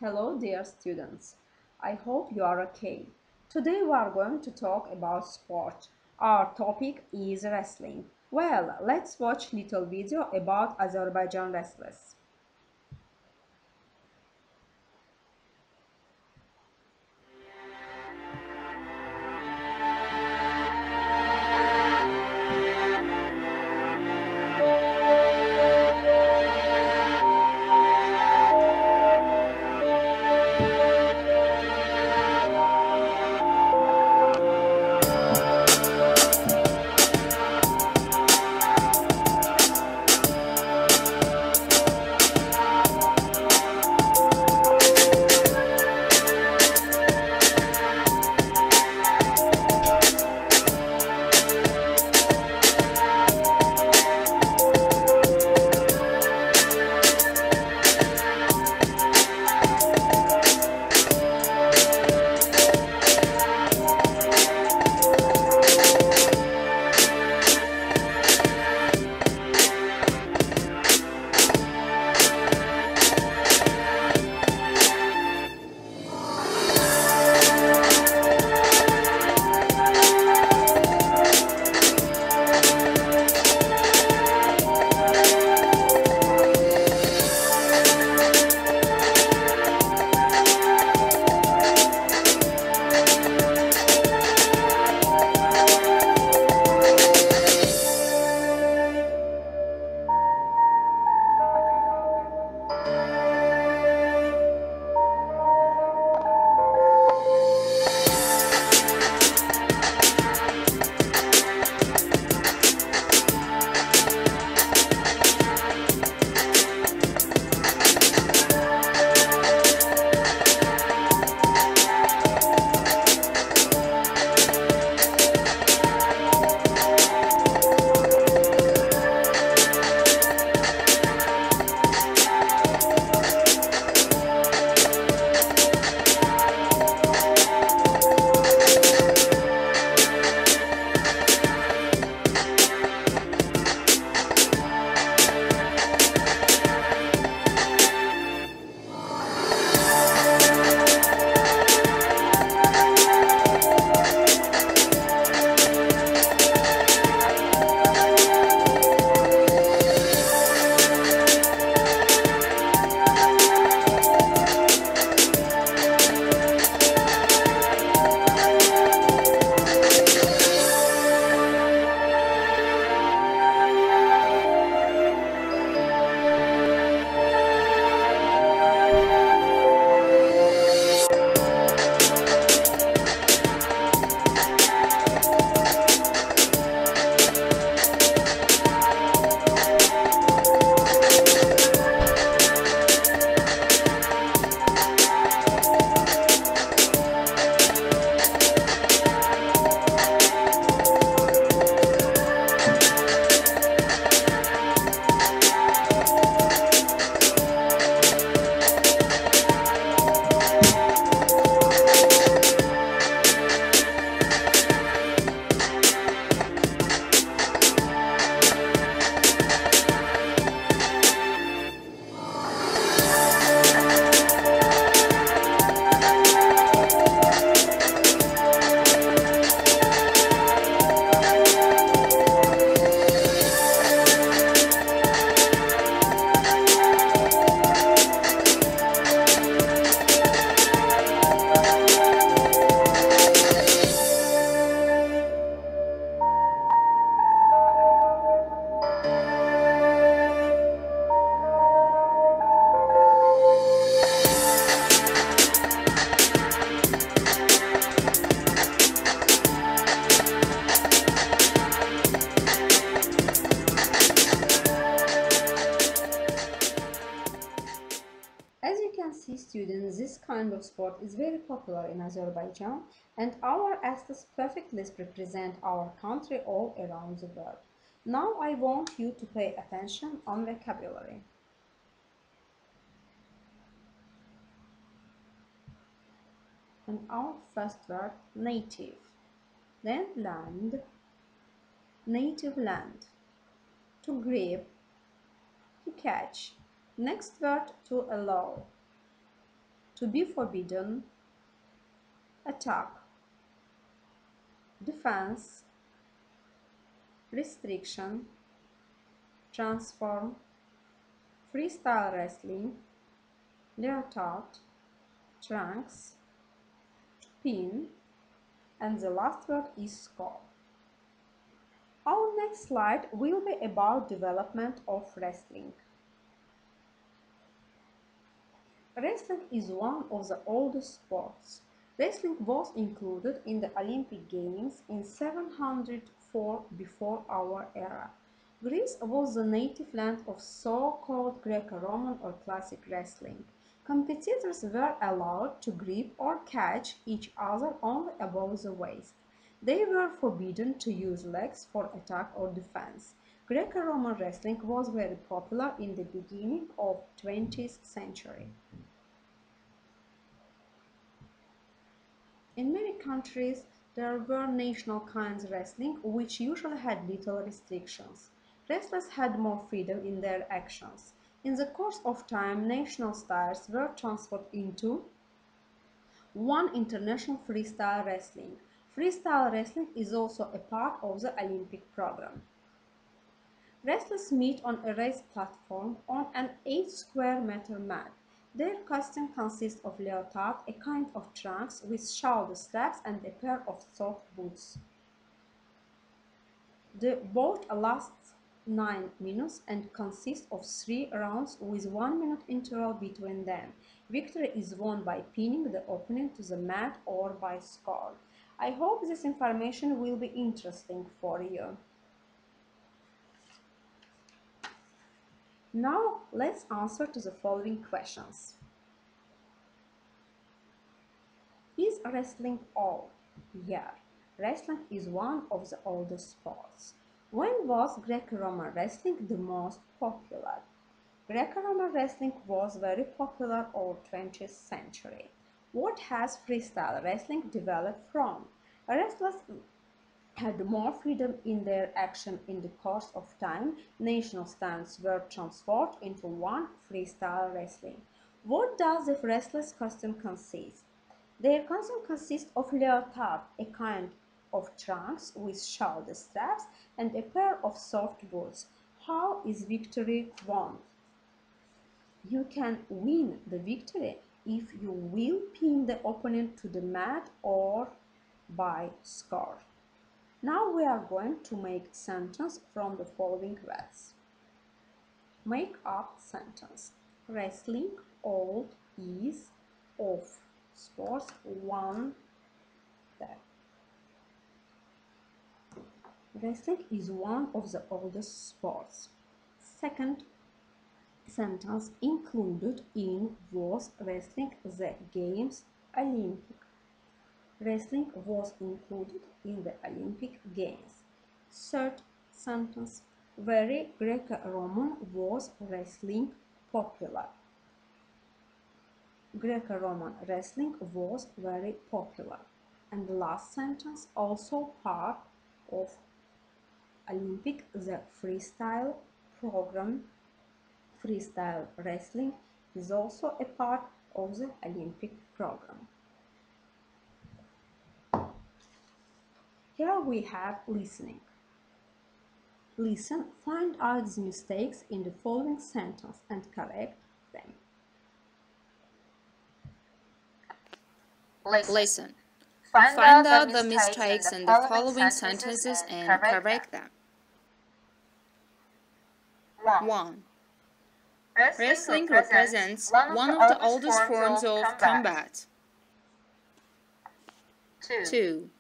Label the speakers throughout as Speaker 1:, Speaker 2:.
Speaker 1: Hello, dear students. I hope you are okay. Today we are going to talk about sport. Our topic is wrestling. Well, let's watch little video about Azerbaijan wrestlers. As you can see, students, this kind of sport is very popular in Azerbaijan, and our athletes perfectly represent our country all around the world. Now I want you to pay attention on vocabulary. And our first word, native. Then land, native land. To grab, to catch. Next word, to allow. to be forbidden, attack, defense, restriction, transform, freestyle wrestling, leotard, trunks, pin, and the last word is score. Our next slide will be about development of wrestling. Wrestling is one of the oldest sports. Wrestling was included in the Olympic Games in 704 before our era. Greece was the native land of so-called Greco-Roman or classic wrestling. Competitors were allowed to grip or catch each other only above the waist. They were forbidden to use legs for attack or defense. Greco-Roman wrestling was very popular in the beginning of 20th century. In many countries, there were national kinds wrestling, which usually had little restrictions. Wrestlers had more freedom in their actions. In the course of time, national styles were transferred into one international freestyle wrestling. Freestyle wrestling is also a part of the Olympic program. Wrestlers meet on a raised platform on an 8 square meter mat. Their costume consists of leotard, a kind of trunks with shoulder straps and a pair of soft boots. The bout lasts 9 minutes and consists of 3 rounds with 1 minute interval between them. Victory is won by pinning the opponent to the mat or by score. I hope this information will be interesting for you. Now let's answer to the following questions. Is wrestling old? Yeah, wrestling is one of the oldest sports. When was Greco-Roman wrestling the most popular? Greco-Roman wrestling was very popular in the 20th century. What has freestyle wrestling developed from? Wrestlers had more freedom in their action in the course of time. National styles were transformed into one freestyle wrestling. What does the wrestler's costume consist? Their costume consists of leotard, a kind of trunks with shoulder straps, and a pair of soft boots. How is victory won? You can win the victory if you will pin the opponent to the mat or by score. Now we are going to make sentence from the following words. Make up sentence. Wrestling old is of sports one that. Wrestling is one of the oldest sports. Second sentence, included in was wrestling the Games Olympic. Wrestling was included in the Olympic Games. Third sentence, very Greco-Roman was wrestling popular. Greco-Roman wrestling was very popular. And the last sentence, also part of Olympic, the freestyle program. Freestyle wrestling is also a part of the Olympic program. Here we have listening. Listen, find out the mistakes in the following sentence and correct them.
Speaker 2: Listen. Find out the mistakes in the following sentences and correct them. 1. Wrestling represents one of the oldest forms of combat. 2.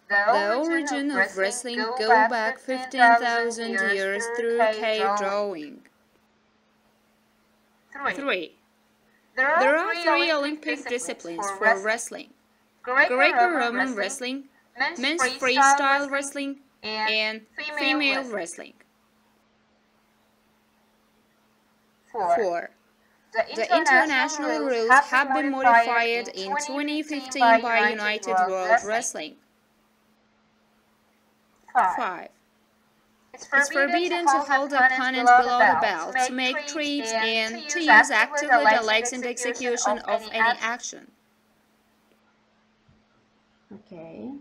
Speaker 2: The origin of wrestling goes back 15,000 years through cave drawing. 3. There are 3 Olympic disciplines for wrestling: Greco-Roman wrestling, men's freestyle wrestling, and female wrestling. 4. The international rules have been modified in 2015 by United World Wrestling. 5. It's forbidden to hold opponents below the belt, to make treats, and to use actively the legs in the execution of any action.
Speaker 1: Okay,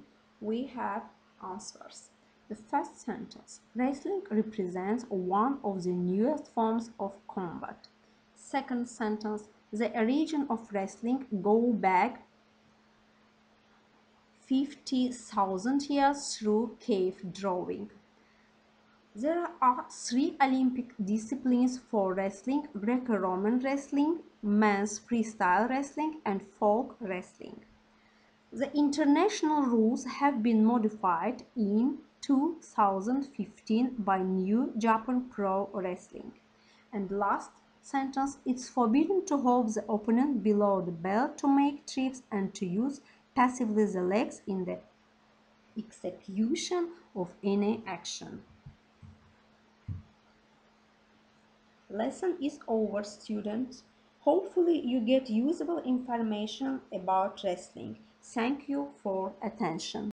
Speaker 1: we have answers. The first sentence, wrestling represents one of the newest forms of combat. Second sentence, the origin of wrestling go back 50,000 years through cave drawing. There are 3 Olympic disciplines for wrestling: Greco-Roman wrestling, men's freestyle wrestling, and folk wrestling. The international rules have been modified in 2015 by New Japan Pro Wrestling. And last sentence, it's forbidden to hold the opponent below the belt, to make trips, and to use passively the legs in the execution of any action. Lesson is over, students. Hopefully you get usable information about wrestling. Thank you for attention.